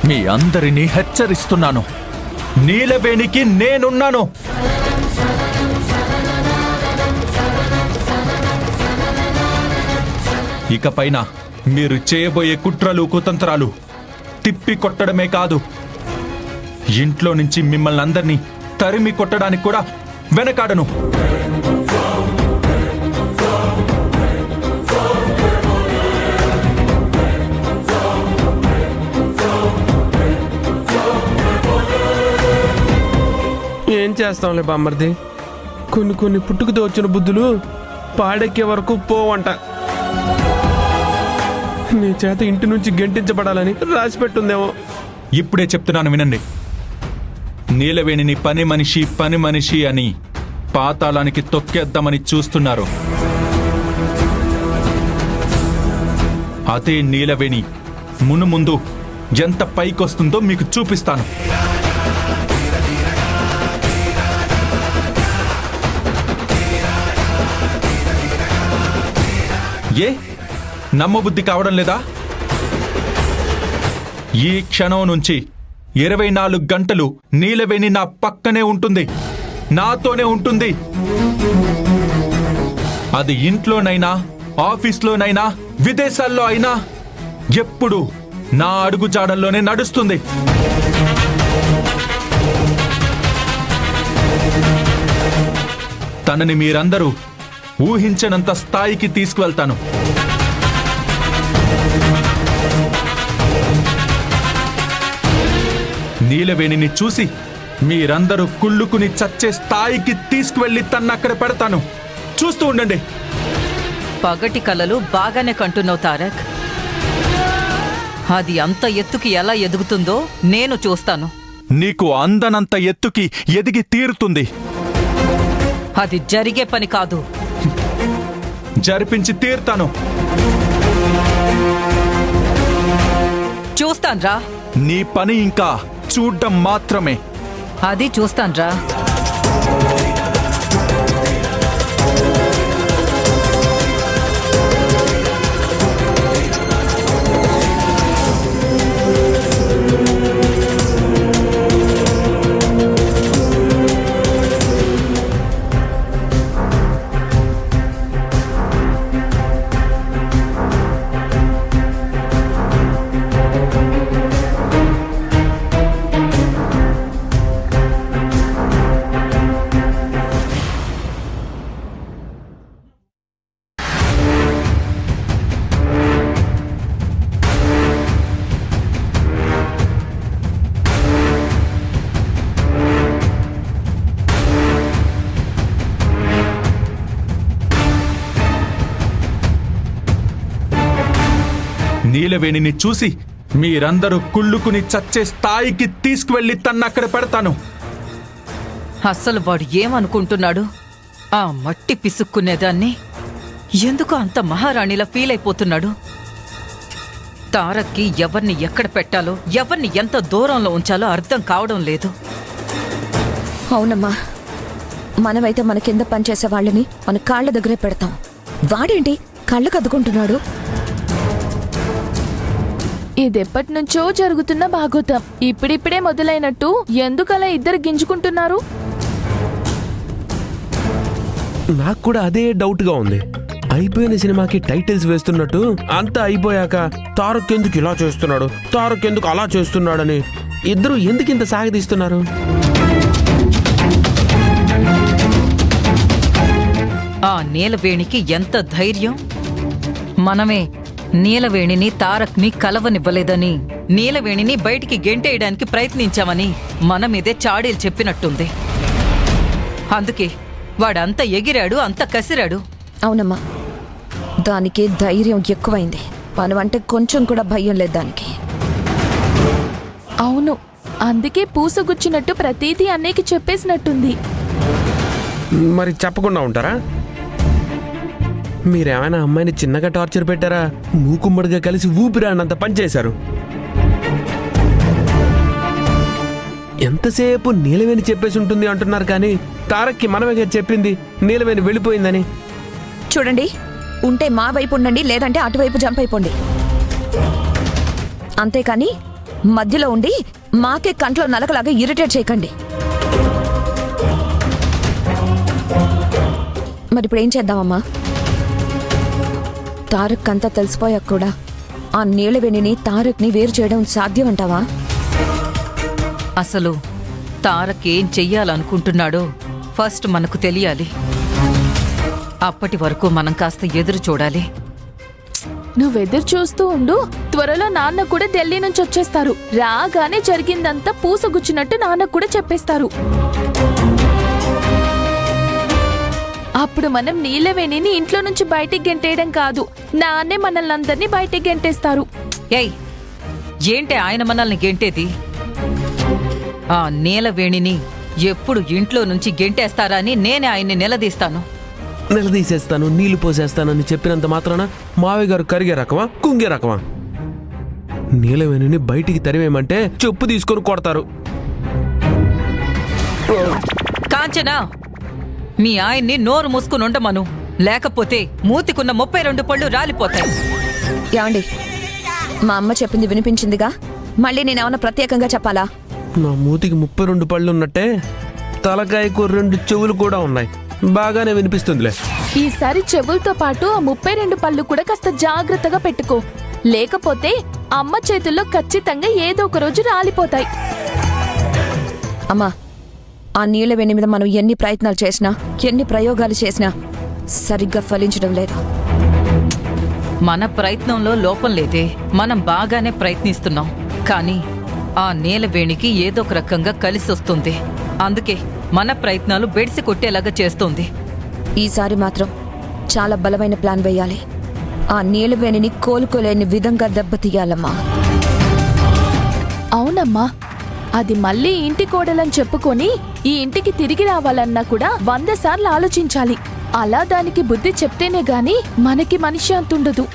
మీ అందరినీ హెచ్చరిస్తున్నాను, నీలవేణికి నేనున్నాను. ఇకపైన మీరు చేయబోయే కుట్రలు కుతంత్రాలు తిప్పి కొట్టడమే కాదు, ఇంట్లో నుంచి మిమ్మల్ని అందరినీ తరిమి కొట్టడానికి కూడా వెనకాడను. ఏం చేస్తాంలే బామ్మర్ది, కొన్ని పుట్టుకతో వచ్చిన బుద్ధులు పాడెక్కే వరకు పోవంట. నీ చేత ఇంటి నుంచి గెంటించబడాలని రాసిపెట్టుందేమో. ఇప్పుడే చెప్తున్నాను వినండి. నీలవేణిని పని మనిషి అని పాతాళానికి తొక్కేద్దామని చూస్తున్నారు. అదే నీలవేణి మునుముందు ఎంత పైకొస్తుందో మీకు చూపిస్తాను. ఏ నమ్మబుద్ధి కావడం లేదా? ఈ క్షణం నుంచి 24 గంటలు నీలవేణి నా పక్కనే ఉంటుంది, నాతోనే ఉంటుంది. అది ఇంట్లోనైనా, ఆఫీస్లోనైనా, విదేశాల్లో అయినా ఎప్పుడు నా అడుగుజాడల్లోనే నడుస్తుంది. తనని మీరందరూ ఊహించనంత స్థాయికి తీసుకువెళ్తాను. నీలవేణిని చూసి మీరందరూ కుళ్ళుకుని చచ్చే స్థాయికి తీసుకువెళ్లి తన్నక్కడ పెడతాను. చూస్తూ ఉండండి. పగటి కలలు బాగానే కంటున్నావు తారక్. అది అంత ఎత్తుకి ఎలా ఎదుగుతుందో నేను చూస్తాను. నీకు అందనంత ఎత్తుకి ఎదిగి తీరుతుంది. అది జరిగే పని కాదు. జరిపించి తీరుతాను. చూస్తాన్రా. నీ పని ఇంకా చూడ్డం మాత్రమే. అది చూస్తాన్రా. నీలవేణిని చూసి మీరందరూ కుళ్ళుకుని చచ్చే స్థాయికి తీసుకువెళ్లి తన్నక్కడ పెడతాను. అస్సలు వాడు ఏమనుకుంటున్నాడు? ఆ మట్టి పిసుక్కునేదాన్ని ఎందుకు అంత మహారాణిలా ఫీల్ అయిపోతున్నాడు? తారక్కి ఎవరిని ఎక్కడ పెట్టాలో, ఎవరిని ఎంత దూరంలో ఉంచాలో అర్థం కావడం లేదు. అవునమ్మా, మనమైతే మన కింద పనిచేసే వాళ్ళని మన కాళ్ల దగ్గరే పెడతాం. వాడేంటి కళ్ళకు అద్దుకుంటున్నాడు? ఇదెప్పటి నుంచో జరుగుతున్న భాగోతం ఇప్పుడిప్పుడే మొదలైనట్టు ఎందుకలా ఇద్దరు గింజుకుంటున్నారు? నాకు కూడా అదే డౌట్ గా ఉంది. అయిపోయిన సినిమాకి టైటిల్స్ వేస్తున్నట్టు అంతా అయిపోయాక తారక్ ఎందుకు ఇలా చేస్తున్నాడు, తారక్ ఎందుకు అలా చేస్తున్నాడని ఇద్దరు ఎందుకు ఇంత సాగదీస్తున్నారు? ఆ నీలవేణికి ఎంత ధైర్యం! మనమే నీలవేణిని తారక్ని కలవనివ్వలేదని, నీలవేణిని బయటికి గెంటేయడానికి ప్రయత్నించామని మన మీదే చాడీలు చెప్పినట్టుంది. అందుకే వాడంత ఎగిరాడు, అంత కసిరాడు. అవునమ్మా, దానికి ధైర్యం ఎక్కువైంది. మనమంటే కొంచెం కూడా భయం లేదు దానికి. అవును, అందుకే పూసగుచ్చినట్టు ప్రతీదీ అన్నయ్యకి చెప్పేసినట్టుంది. మరి చెప్పకుండా ఉంటారా? మీరేమైనా అమ్మాయిని చిన్నగా టార్చర్ పెట్టారా? మూకుమ్మడిగా కలిసి ఊపిరానంత పనిచేశారు. ఎంతసేపు నీలవేణి చెప్పేసి ఉంటుంది అంటున్నారు, కానీ తారక్కి మనమే చెప్పింది నీలవేణి వెళ్ళిపోయిందని. చూడండి, ఉంటే మా వైపు ఉండండి, లేదంటే అటువైపు జంప్ అయిపోండి. అంతేకాని మధ్యలో ఉండి మాకే కంట్లో నలకలాగా ఇరిటేట్ చేయకండి. మరి ఇప్పుడు ఏం చేద్దామమ్మా? తారక్ అంతా తెలిసిపోయాక కూడా ఆ నీలవేణిని తారక్ని వేరు చేయడం సాధ్యం అంటావా? అసలు తారక్ ఏం చెయ్యాలనుకుంటున్నాడో ఫస్ట్ మనకు తెలియాలి. అప్పటి వరకు మనం కాస్త ఎదురు చూడాలి. నువ్వెదురు చూస్తూ ఉండు. త్వరలో నాన్న కూడా ఢిల్లీ నుంచి వచ్చేస్తారు. రాగానే జరిగిందంతా పూసగుచ్చినట్టు నాన్నకు కూడా చెప్పేస్తారు. అప్పుడు మనం నీలవేణిని ఇంట్లో నుంచి బయటికి గెంటేయడం కాదు, నాన్నే మనల్ని అందరినీ బయటికి గెంటేస్తారు. ఏయ్, ఏంటి ఆయన మనల్ని గెంటేది? ఆ నీలవేణిని ఎప్పుడు ఇంట్లో నుంచి గెంటేస్తారా అని నేనే ఆయన్ని నిలదీస్తాను. నిలదీసేస్తాను, నీళ్లు పోసేస్తానని చెప్పినంత మాత్రాన మావయ్య గారు కరిగే రకమా, కుంగే రకమా? నీలవేణిని బయటికి తరివేయమంటే చెప్పు తీసుకొని కొడతారు. కాంచనా, మీ ఆయన్ని నోరు మూసుకుని ఉండమను, లేకపోతే మూతికున్న 32 పళ్ళు రాలిపోతాయి. ఏమండి, మా అమ్మ చెప్పింది వినిపించిందిగా, మళ్ళీ నేనేమన్నా ప్రత్యేకంగా చెప్పాలా? నా మూతికి 32 పళ్ళు ఉన్నట్టే తలకాయకు 2 చెవులు కూడా ఉన్నాయి. బాగానే వినిపిస్తుందిలే. ఈసారి చెవులతో పాటు ఆ 32 పళ్ళు కూడా కాస్త జాగ్రత్తగా పెట్టుకో, లేకపోతే అమ్మ చేతుల్లో ఖచ్చితంగా ఏదో ఒక రోజు రాలిపోతాయి. అమ్మా, ఆ నీలవేణి మీద మనం ఎన్ని ప్రయత్నాలు చేసినా, ఎన్ని ప్రయోగాలు చేసినా సరిగ్గా ఫలించడం లేదు. మన ప్రయత్నంలో లోపం లేదే, మనం బాగానే ప్రయత్నిస్తున్నాం. కానీ ఆ నీలవేణికి ఏదో ఒక రకంగా కలిసొస్తుంది. అందుకే మన ప్రయత్నాలు బెడిసి కొట్టేలాగా చేస్తోంది. ఈసారి మాత్రం చాలా బలమైన ప్లాన్ వేయాలి. ఆ నీలవేణిని కోలుకోలేని విధంగా దెబ్బతీయాలమ్మా. అవునమ్మా, అది మళ్ళీ ఇంటి కోడలని చెప్పుకొని ఈ ఇంటికి తిరిగి రావాలన్నా కూడా 100 సార్లు ఆలోచించాలి. అలా దానికి బుద్ధి చెప్తేనే గాని మనకి మనశ్శాంతి ఉండదు.